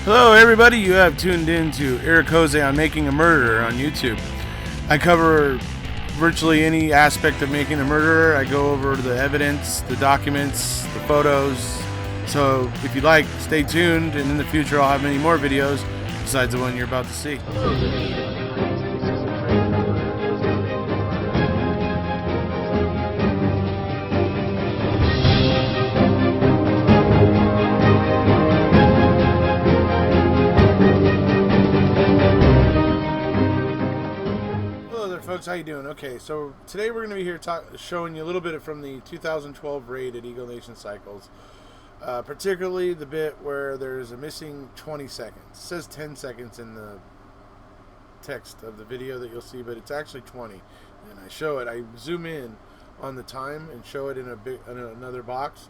Hello, everybody. You have tuned in to Eric Jose on Making a Murderer on YouTube. I cover virtually any aspect of making a murderer. I go over the evidence, the documents, the photos. So if you like, stay tuned, and in the future I'll have many more videos besides the one you're about to see. Folks, how you doing? Okay, so today we're going to be here showing you a little bit from the 2012 raid at Eagle Nation Cycles, particularly the bit where there's a missing 20 seconds. It says 10 seconds in the text of the video that you'll see, but it's actually 20. And I show it. I zoom in on the time and show it in another box,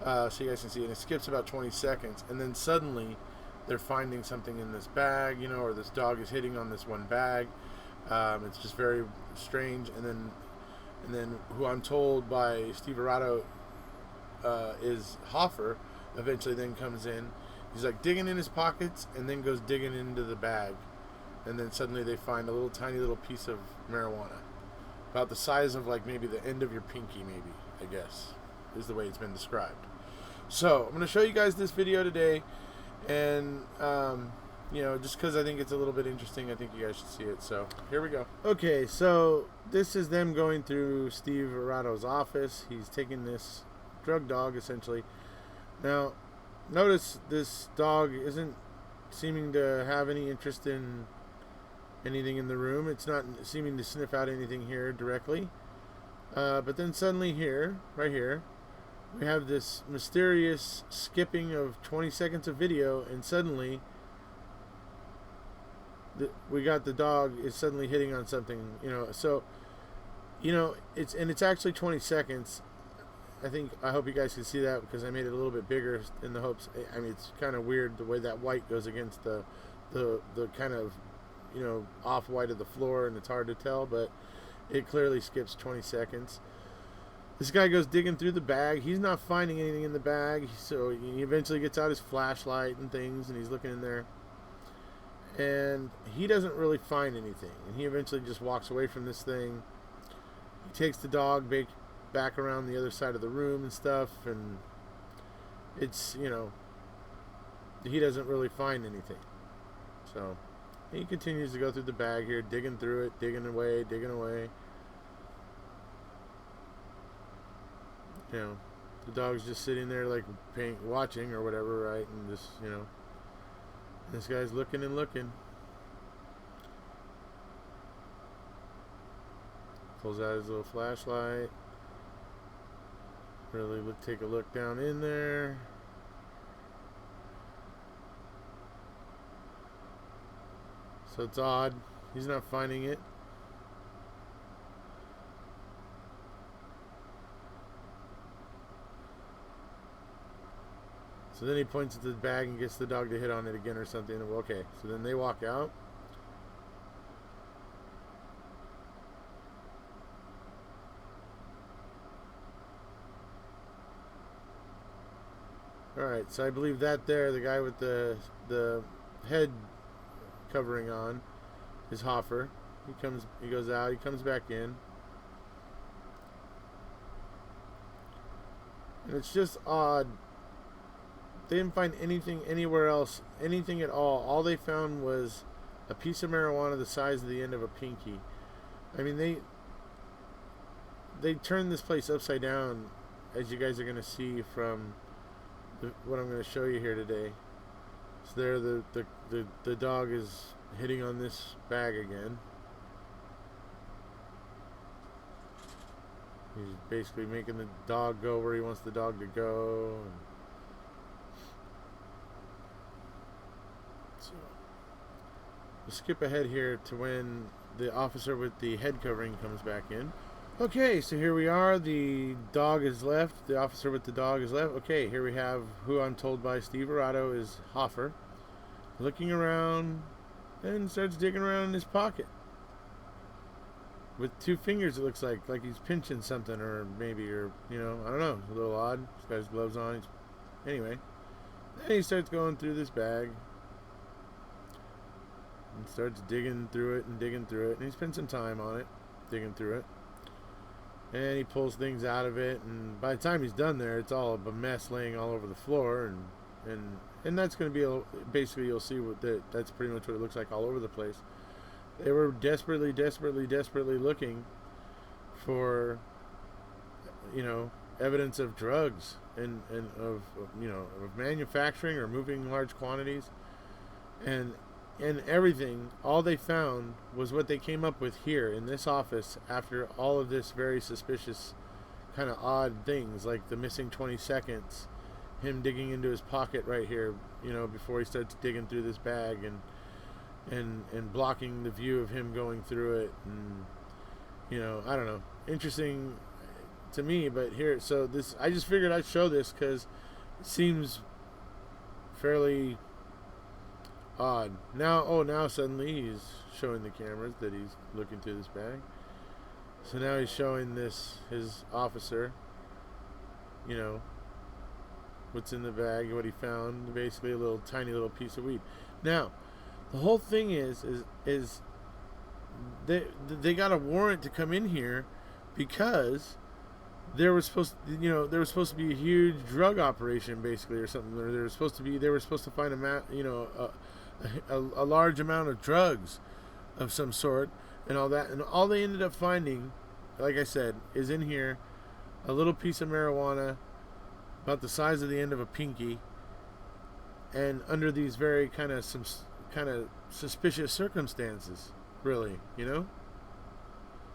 so you guys can see it. And it skips about 20 seconds, and then suddenly they're finding something in this bag, or this dog is hitting on this one bag. It's just very strange, and then who I'm told by Steve Arado is Hoffer. Eventually, then comes in. He's like digging in his pockets, and then goes digging into the bag, and then suddenly they find a tiny little piece of marijuana, about the size of like maybe the end of your pinky, maybe, I guess, is the way it's been described. So I'm going to show you guys this video today, and just because I think it's a little bit interesting, I think you guys should see it. So here we go. Okay, so this is them going through Steve Arado's office. He's taking this drug dog, essentially. Now, notice this dog isn't seeming to have any interest in anything in the room. It's not seeming to sniff out anything here directly. But then suddenly here, right here, we have this mysterious skipping of 20 seconds of video, and suddenly we got the dog is suddenly hitting on something, so it's actually 20 seconds. I hope you guys can see that, because I made it a little bit bigger in the hopes. I mean, it's kind of weird the way that white goes against the kind of off white of the floor, and it's hard to tell, but it clearly skips 20 seconds. This guy goes digging through the bag. He's not finding anything in the bag, so he eventually gets out his flashlight and things, and he's looking in there. And he doesn't really find anything. And he eventually just walks away from this thing. He takes the dog back around the other side of the room and stuff. And it's, he doesn't really find anything. So he continues to go through the bag here, digging through it, digging away. The dog's just sitting there like watching or whatever, right? And just, this guy's looking and looking. Pulls out his little flashlight. Really take a look down in there. So it's odd. He's not finding it. So then he points at the bag and gets the dog to hit on it again or something. Okay, so then they walk out. Alright, so I believe that there, the guy with the head covering on, is Hoffer. He goes out, he comes back in. And it's just odd. They didn't find anything anywhere else, anything at all. All they found was a piece of marijuana the size of the end of a pinky. I mean, they turned this place upside down, as you guys are going to see from what I'm going to show you here today. So there, the dog is hitting on this bag again. He's basically making the dog go where he wants the dog to go. So we'll skip ahead here to when the officer with the head covering comes back in. Okay, so here we are. The dog is left. The officer with the dog is left. Okay, here we have who I'm told by Steve Arado is Hoffer, looking around and starts digging around in his pocket with two fingers. It looks like he's pinching something, or I don't know. A little odd. He's got his gloves on. Anyway, then he starts going through this bag. and starts digging through it and digging through it. And he spends some time on it, digging through it. And he pulls things out of it. And by the time he's done there, it's all a mess laying all over the floor. And that's going to be basically, you'll see that's pretty much what it looks like all over the place. They were desperately looking for, evidence of drugs and of manufacturing or moving large quantities, and everything. All they found was what they came up with here in this office after all of this very suspicious, kind of odd things, like the missing 20 seconds, him digging into his pocket right here, before he starts digging through this bag, and blocking the view of him going through it, and I don't know, interesting to me. But here, so this, I just figured I'd show this because it seems fairly odd. Now suddenly he's showing the cameras that he's looking through this bag. So now he's showing his officer, what's in the bag, what he found, basically a tiny little piece of weed. Now, the whole thing is they got a warrant to come in here because there was supposed to be a huge drug operation, basically, or something. Or they were supposed to find a large amount of drugs of some sort and all that. And all they ended up finding, like I said, is in here a little piece of marijuana about the size of the end of a pinky, and under these very kind of suspicious circumstances, really,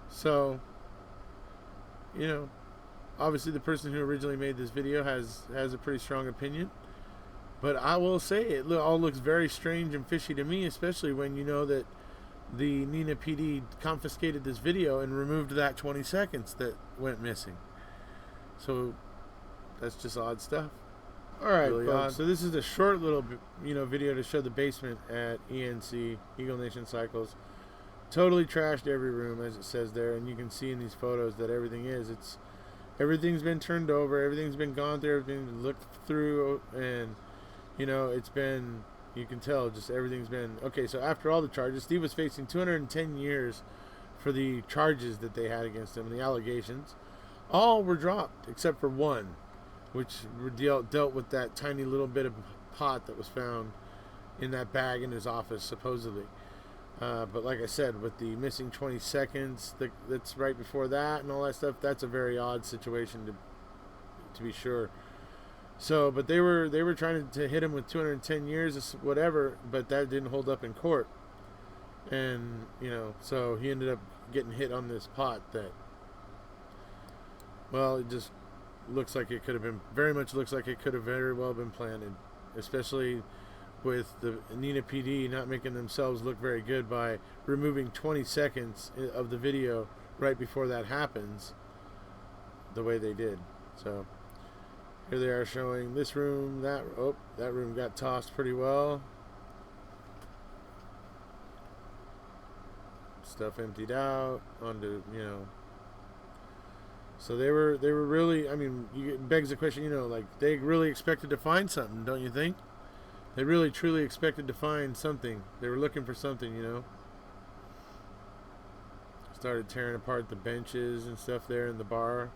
So, obviously the person who originally made this video has a pretty strong opinion, but I will say it all looks very strange and fishy to me, especially when you know that the Neenah PD confiscated this video and removed that 20 seconds that went missing. So that's just odd stuff. All right, really folks, so this is a short little video to show the basement at ENC, Eagle Nation Cycles. Totally trashed every room, as it says there, and you can see in these photos that everything's been turned over, everything's been gone through, everything's been looked through, and it's been, you can tell, just everything's been okay. So after all the charges, Steve was facing 210 years for the charges that they had against him, and the allegations. All were dropped except for one, which dealt with that tiny little bit of pot that was found in that bag in his office, supposedly. But like I said, with the missing 20 seconds that's right before that and all that stuff, that's a very odd situation to be sure. So, but they were trying to hit him with 210 years, whatever, but that didn't hold up in court. And, so he ended up getting hit on this pot that, well, it just looks like it could have been, very much looks like it could have very well been planted, especially with the Neenah PD not making themselves look very good by removing 20 seconds of the video right before that happens the way they did. So here they are showing this room, that room got tossed pretty well. Stuff emptied out onto, So they were really, it begs the question, like they really expected to find something, don't you think? They really truly expected to find something. They were looking for something, Started tearing apart the benches and stuff there in the bar.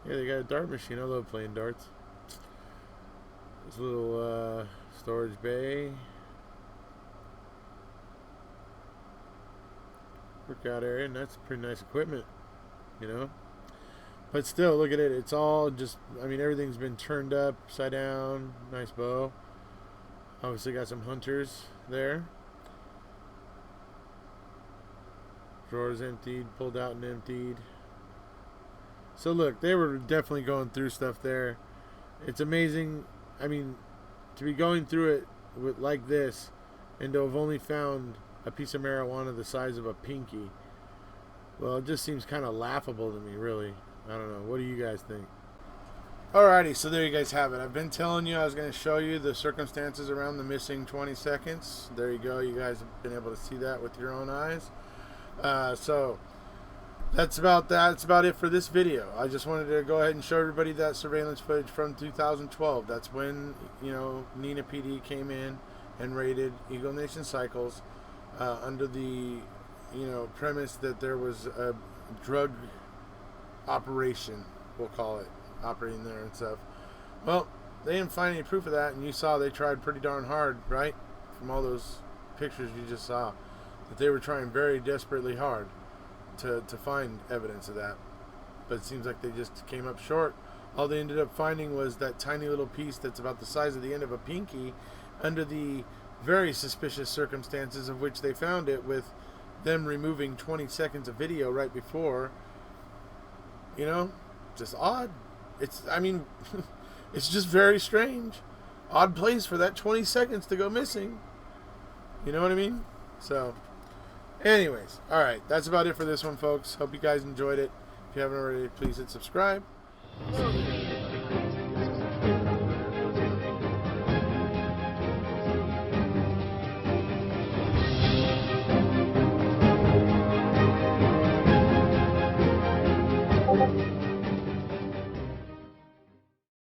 Yeah, they got a dart machine. I love playing darts. This little storage bay. Workout area, and that's pretty nice equipment, But still, look at it. It's all just, everything's been turned upside down. Nice bow. Obviously got some hunters there. Drawers emptied, pulled out and emptied. So look, they were definitely going through stuff there. It's amazing. To be going through it like this and to have only found a piece of marijuana the size of a pinky, well, it just seems kind of laughable to me, really. I don't know. What do you guys think? Alrighty, so there you guys have it. I've been telling you I was going to show you the circumstances around the missing 20 seconds. There you go. You guys have been able to see that with your own eyes. So that's about that. That's about it for this video. I just wanted to go ahead and show everybody that surveillance footage from 2012. That's when, you know, Neenah PD came in and raided Eagle Nation Cycles under the, you know, premise that there was a drug operation, we'll call it, operating there and stuff. Well, they didn't find any proof of that, and you saw they tried pretty darn hard, right? From all those pictures you just saw, that they were trying very desperately hard to find evidence of that. But it seems like they just came up short. All they ended up finding was that tiny little piece that's about the size of the end of a pinky, under the very suspicious circumstances of which they found it, with them removing 20 seconds of video right before. You know, just odd. I mean, it's just very strange. Odd place for that 20 seconds to go missing. You know what I mean? So, anyways, alright, that's about it for this one, folks. Hope you guys enjoyed it. If you haven't already, please hit subscribe.